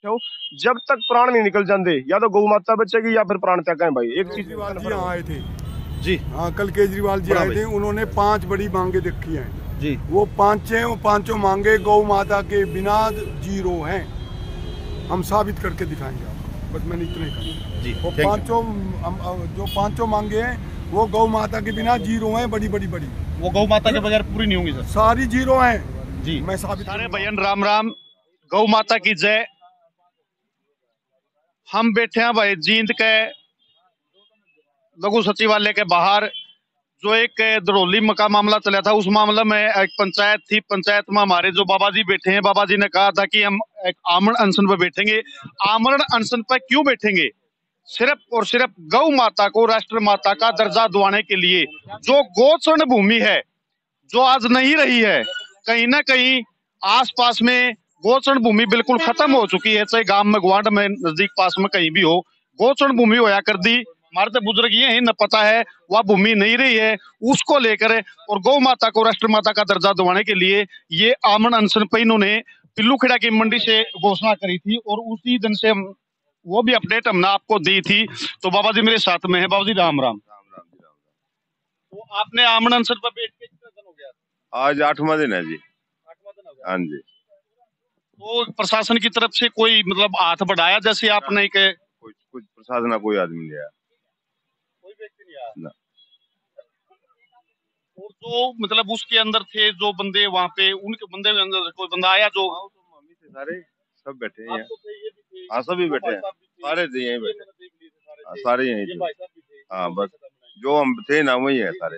हो, जब तक प्राण नहीं निकल जाते या तो गौ माता बचेगी या फिर प्राण त्याग है भाई। एक चीज केजरीवाल जी यहाँ आए थे जी। हाँ, कल केजरीवाल जी आए थे, उन्होंने 5 बड़ी मांगे रखी हैं जी। वो पांचों मांगे गौ माता के बिना जीरो हैं। हम साबित करके दिखाएंगे आपको, बस मैंने इतना ही कहा जी। वो पांचों मांगे हैं वो गौ माता के बिना जीरो हैं, बड़ी बड़ी बड़ी। वो गौ माता के बगैर पूरी नहीं होंगी सर, सारी जीरो हैं जी। मैं साबित सारे भैया राम राम, गौ माता की जय। हम बैठे हैं भाई जींद के लघु सचिवालय के बाहर, जो एक धरौली का मामला चला था। उस मामले में एक पंचायत थी, पंचायत में हमारे जो बाबा जी बैठे हैं, बाबा जी ने कहा था कि हम एक आमरण अनशन पर बैठेंगे। आमरण अनशन पर क्यों बैठेंगे? सिर्फ और सिर्फ गौ माता को राष्ट्र माता का दर्जा दिलाने के लिए। जो गोचरण भूमि है जो आज नहीं रही है, कहीं ना कहीं आसपास में गोचरण भूमि बिल्कुल खत्म हो चुकी है, चाहे गांव में, ग्वांड में, नजदीक पास में कहीं भी हो, गोचरण भूमि होया कर दी। हमारे तो बुजुर्ग ये ही न पता है वह भूमि नहीं रही है, उसको लेकर और गौ माता को राष्ट्र माता का दर्जा दिलाने के लिए ये आमरण अनशन पे इन्होंने पिल्लूखेड़ा की मंडी से घोषणा करी थी। और उसी दिन से वो भी अपडेट हमने आपको दी थी। तो बाबा जी मेरे साथ में है। बाबा जी राम राम। तो आपने आमरण अनशन पर बैठ के कितना दिन हो गया? आज 8वां दिन है जी। 8वां दिन हो गया। हाँ जी। तो प्रशासन की तरफ से कोई मतलब हाथ बढ़ाया जैसे आपने के? कुछ प्रशासन का कोई आदमी नहीं आया, कोई व्यक्ति नहीं आया ना। और जो मतलब उसके अंदर थे जो बंदे वहाँ पे, उनके बंदे के अंदर कोई बंदा आया जो? मम्मी थे सारे, सब बैठे हैं। आप तो थे, ये भी थे, हाँ सभी बैठे हैं, सारे थे यहीं बैठे, सारे यहीं थे। हाँ बस जो हम थे ना वही है सारे।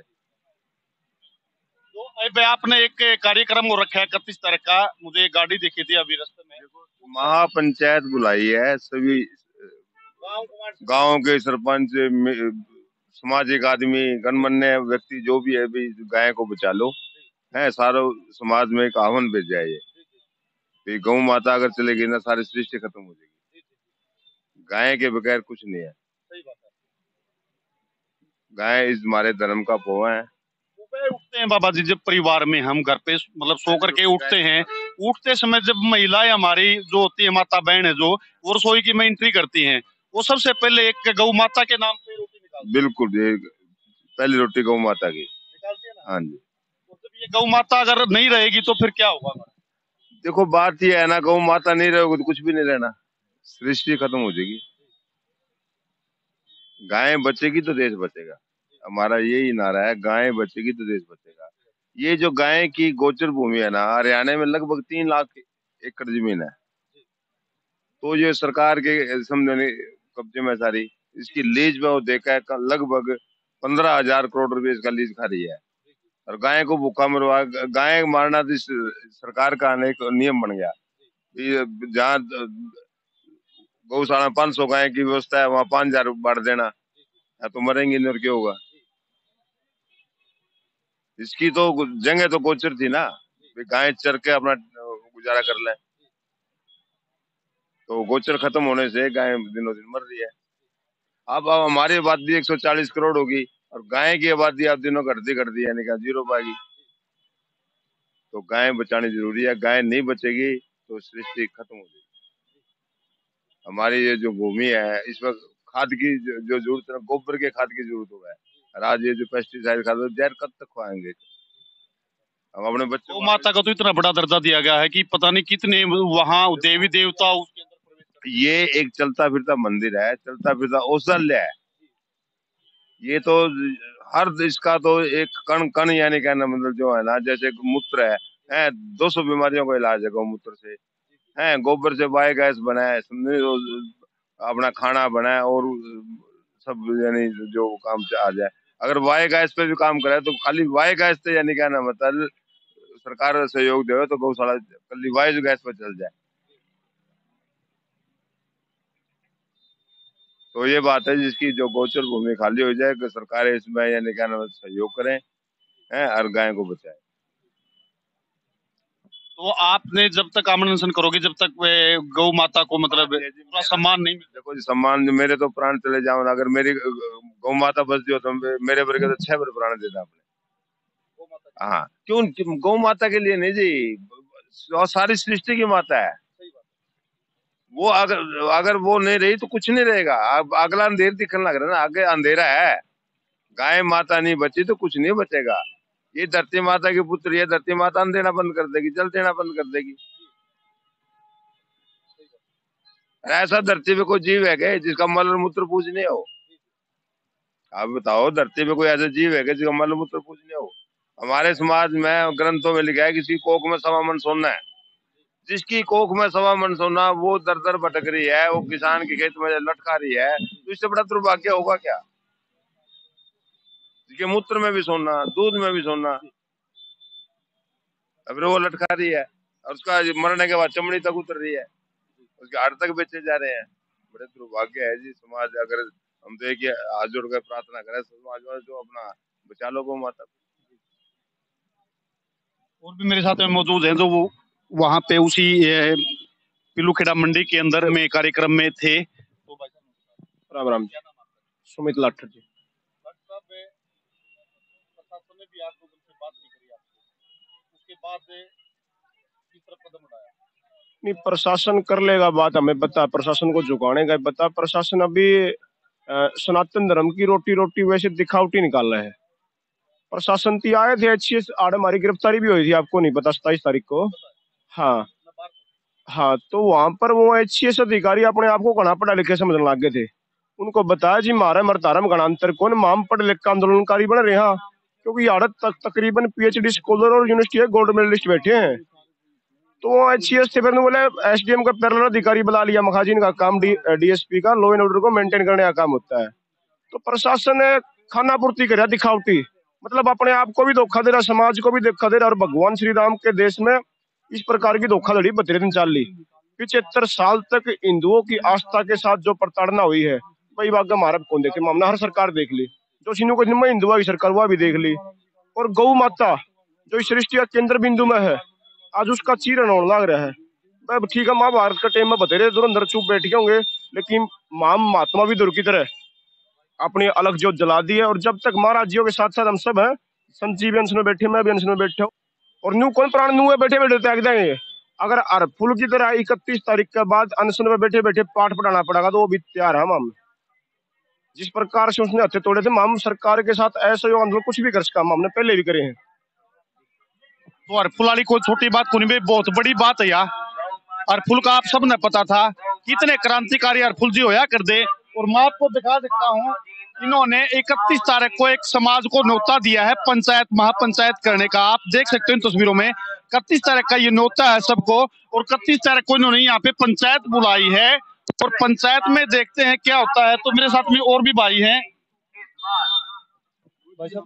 तो अब आपने एक कार्यक्रम हो रखा है 31 तारीख का, मुझे एक गाड़ी दिखी थी अभी रास्ते में। महापंचायत बुलाई है, सभी गांव के सरपंच, सामाजिक आदमी, गणमान्य व्यक्ति जो भी है, भी गाय को बचा लो है। सारो समाज में एक आह्वान भेजा है ये, गौ माता अगर चलेगी ना सारी सृष्टि खत्म हो जाएगी। गाय के बगैर कुछ नहीं है। गाय इस हमारे धर्म का पोहा है। उठते हैं बाबा जी, जब परिवार में हम घर पे मतलब सो करके उठते हैं, उठते समय जब महिलाएं हमारी जो होती है, माता बहन है जो, वो रसोई की में एंट्री करती हैं, वो सबसे पहले एक गौ माता के नाम पे रोटी निकालती है। बिल्कुल, ये पहली रोटी गौ माता की निकालती है ना? हाँ जी। और जब ये गौ माता अगर नहीं रहेगी तो फिर क्या होगा? देखो बात ये है ना, गौ माता नहीं रहोगी तो कुछ भी नहीं रहना, सृष्टि खत्म हो जाएगी। गाय बचेगी तो देश बचेगा, हमारा यही नारा है, गाय बचेगी तो देश बचेगा। ये जो गाय की गोचर भूमि है ना, हरियाणा में लगभग 3 लाख एकड़ जमीन है। तो ये सरकार के समझने कब्जे में सारी, इसकी लीज में वो देखा है लगभग 15,000 करोड़ रुपए इसका लीज खा रही है। और गाय को भूखा मरवा, गाय मारना तो सरकार का एक नियम बन गया। जहाँ गौशाला 500 गाय की व्यवस्था है, वहाँ 5,000 बांट देना है, तो मरेंगे नहीं और क्या होगा। इसकी तो जगह तो गोचर थी ना, गाय चर के अपना गुजारा कर ले। तो गोचर खत्म होने से गाय दिनों दिन मर रही है। अब हमारी आबादी 140 करोड़ होगी और गाय की आबादी आप दिनों घटती यानी कि 0 पाएगी। तो गाय बचानी जरूरी है, गाय नहीं बचेगी तो सृष्टि खत्म हो जाएगी। हमारी ये जो भूमि है इसमें खाद की जो जरूरत है, गोबर के खाद की जरूरत हो है। और आज ये जो पेस्टिसाइड खाद, जहर कब तक खुआएंगे हम अपने बच्चों गौ माता का? तो इतना बड़ा दर्जा दिया गया है कि पता नहीं कितने वहाँ देवी देवता उसके अंदर प्रवेश करते हैं। ये एक चलता फिरता मंदिर है, चलता फिरता औषधालय है। ये तो हर इसका तो एक कण कण यानी कहना मतलब जो है ना, जैसे मूत्र है 200 बीमारियों का इलाज है गौमूत्र से है। गोबर से बायोगैस बनाए, अपना खाना बनाए और सब यानी जो काम से आ जाए। अगर बायोगैस पे भी काम करे तो खाली बायोगैस से यानी कहना मतलब सरकार सहयोग दे तो गौशाला खाली बायोगैस पे चल जाए। तो ये बात है जिसकी जो गोचर भूमि खाली हो जाए कि सरकार इसमें यानी कहना सहयोग करें है और गाय को बचाए। तो आपने जब तक आमरण अनशन करोगे, जब तक वे गौ माता को मतलब पूरा सम्मान नहीं मिलेगा? देखो जी, सम्मान जो मेरे तो प्राण चले जाओ ना, अगर मेरी गौ माता बच हो तो मेरे वर्ग तो 6 बार प्राण देता आपने। हाँ क्यों, गौ माता के लिए नहीं जी, और सारी सृष्टि की माता है। वो अगर वो नहीं रही तो कुछ नहीं रहेगा। अब अगला अंधेर दिखने लग रहा है ना, आगे अंधेरा है। गाय माता नहीं बची तो कुछ नहीं बचेगा। ये धरती माता की पुत्री है, धरती माता अन्न देना बंद कर देगी, जल देना बंद कर देगी। ऐसा धरती पे कोई जीव है क्या जिसका मल और मूत्र पूजनीय हो? आप बताओ, धरती पे कोई ऐसा जीव है क्या जिसका मल और मूत्र पूजनीय हो? हमारे समाज में ग्रंथों में लिखा है किसी कोख में 1.25 मन सोना है। जिसकी कोख में 1.25 मन सोना वो दर दर भटक रही है, वो किसान के खेत में लटका रही है, तो इससे बड़ा दुर्भाग्य होगा क्या? जिसके मूत्र में भी सोना, दूध में भी सोना, अब वो लटका रही है और उसका मरने के बाद चमड़ी तक उतर रही है, उसके हाड़ तक बेचे जा रहे हैं। बड़े दुर्भाग्य है जी समाज। अगर हम तो एक हाथ जोड़कर प्रार्थना करें समाज में, जो अपना बचा लो गौ माता। और भी मेरे साथ में मौजूद हैं जो वो वहां पे उसी पिलूखेड़ा मंडी के अंदर में कार्यक्रम में थे। तो भाई साहब, राम राम जी। सुमित लाठर जी। प्रशासन ने भी 8 लोगों से बात नहीं करी आपसे, उसके बाद किस तरह कदम उठाया? नहीं, प्रशासन कर लेगा बात, हमें पता है, प्रशासन को झुकाने का पता। प्रशासन अभी सनातन धर्म की रोटी रोटी वैसे दिखावटी निकाल रहे हैं। प्रशासन थी आए थे, अच्छी आड़ हमारी गिरफ्तारी भी हुई थी, आपको नहीं पता, 27 तारीख को। हाँ हाँ, तो वहां पर वो एचसीएस अधिकारी अपने आप को घना पढ़ा लिखे समझने लग गए थे। उनको बताया जी मारा मरतारम गणांतर कौन माम पढ़ लिख का आंदोलनकारी बन रहे हैं, क्योंकि आड़त तक तकरीबन पीएचडी स्कॉलर और यूनिवर्सिटी गोल्ड मेडलिस्ट बैठे हैं। तो वो एचसीएस से फिर बोले एसडीएम का पैरेलल अधिकारी बुला लिया, मखाजिन का काम डीएसपी का लॉ एंड ऑर्डर को मेंटेन करने का काम होता है। तो प्रशासन ने खाना पूर्ति कर दिखावटी, मतलब अपने आप को भी धोखा दे रहा, समाज को भी धोखा दे रहा, और भगवान श्री राम के देश में इस प्रकार की धोखाधड़ी 72 दिन चल ली। 75 साल तक हिंदुओं की आस्था के साथ जो प्रताड़ना हुई है, वही बात हमारा कौन देखे, मामला हर सरकार देख ली, जो सिन्नू को हिंदुआ की सरकार वह भी देख ली। और गौ माता जो इस सृष्टि का केंद्र बिंदु में है, आज उसका चीरन होने लग रहा है। भाई ठीक है, महाभारत का टाइम में बतेरे धुरंधर चुप बैठ होंगे, लेकिन महात्मा भी दुर की तरह अपनी अलग ज्योत जला दी है। और जब तक महाराज जियों के साथ साथ हम सब हैं, संत जी भी अंश में बैठे, मैं भी अंश में बैठा हूँ, और न्यू कौन प्राण न्यू है बैठे बैठे त्याग देंगे। अगर अरफुल की तरह 31 तारीख के बाद अनशन में बैठे बैठे पाठ पढ़ाना पड़ेगा तो वो भी तैयार है। हम जिस प्रकार से उसने हत्थे तोड़े थे, हम सरकार के साथ ऐसा जो आंदोलन कुछ भी कर सका, हमने पहले भी करे हैं। तो अरफुल वाली कोई छोटी बात को नहीं, बहुत बड़ी बात है यार। अरफुल का आप सब ने पता था, कितने क्रांतिकारी अरफुल जी होया कर दे। और मैं आपको दिखा सकता हूँ, इन्होंने 31 तारीख को एक समाज को न्योता दिया है पंचायत महापंचायत करने का। आप देख सकते हैं इन तस्वीरों में 31 तारीख का ये न्योता है सबको, और 31 तारीख को इन्होंने यहाँ पे पंचायत बुलाई है, और पंचायत में देखते हैं क्या होता है। तो मेरे साथ में और भी भाई हैं। भाई साहब,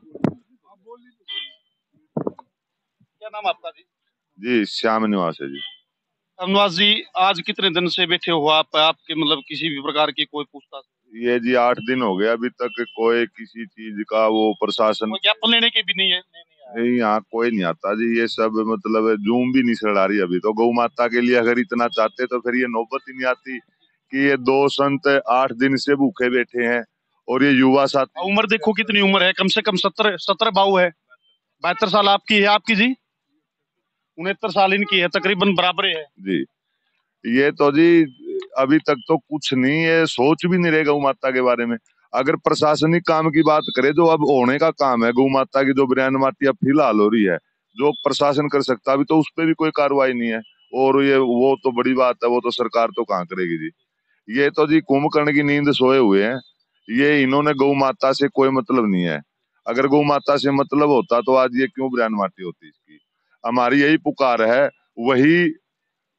क्या नाम आपका जी? जी श्याम निवास है जी। अनवास जी, आज कितने दिन से बैठे हो आप? आपके मतलब किसी भी प्रकार की कोई पूछताछ? ये जी 8 दिन हो गए, अभी तक कोई किसी चीज का वो प्रशासन ज्ञापन लेने के भी नहीं है? यहाँ कोई नहीं आता जी। ये सब मतलब जूम भी नहीं सड़ा रही अभी तो। गौ माता के लिए अगर इतना चाहते तो फिर ये नौबत ही नहीं आती कि ये 2 संत 8 दिन से भूखे बैठे हैं, और ये युवा साथी। उम्र देखो कितनी उम्र है, कम से कम 17 बाऊ है। 72 साल आपकी है, आपकी जी 69 साल इनकी है, तकरीबन बराबर है जी। ये तो जी अभी तक तो कुछ नहीं है, सोच भी नहीं रहे गौ माता के बारे में। अगर प्रशासनिक काम की बात करें जो अब होने का काम है, गौ माता की जो बयान माटी अब फिलहाल हो रही है, जो प्रशासन कर सकता अभी तो उस पर भी कोई कार्रवाई नहीं है। और ये वो तो बड़ी बात है, वो तो सरकार तो कहाँ करेगी जी। ये तो जी कुंभकर्ण की नींद सोए हुए हैं। ये इन्होंने गौ माता से कोई मतलब नहीं है। अगर गौ माता से मतलब होता तो आज ये क्यों बयान माटी होती इसकी। हमारी यही पुकार है, वही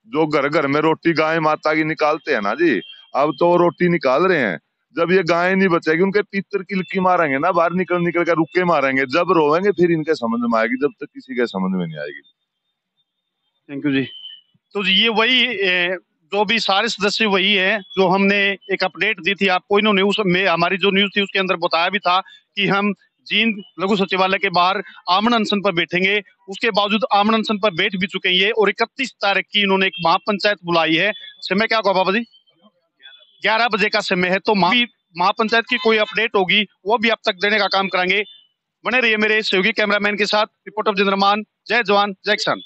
जो घर घर में रोटी गाय माता की निकालते हैं ना जी, अब तो रोटी निकाल रहे हैं। जब ये गाय नहीं बचेगी, उनके पितर किलकी मारेंगे ना, बाहर निकल कर रुके मारेंगे, जब रोवेंगे फिर इनके समझ में आएगी, जब तक किसी के समझ में नहीं आएगी। थैंक यू जी। तो जी ये वही जो भी सारे सदस्य वही है जो हमने एक अपडेट दी थी आपको। इन्होंने उसमें हमारी जो न्यूज थी उसके अंदर बताया भी था कि हम जींद लघु सचिवालय के बाहर आमरण अनशन पर बैठेंगे। उसके बावजूद आमरण अनशन पर बैठ भी चुके हैं ये, और 31 तारीख की इन्होंने एक महापंचायत बुलाई है। समय क्या होगा बाबा जी? 11 बजे का समय है। तो महापंचायत की कोई अपडेट होगी वो भी आप तक देने का काम करेंगे। बने रहिए मेरे सहयोगी कैमरामैन के साथ। रिपोर्टर जिंद्रमान, जय जवान जय किसान।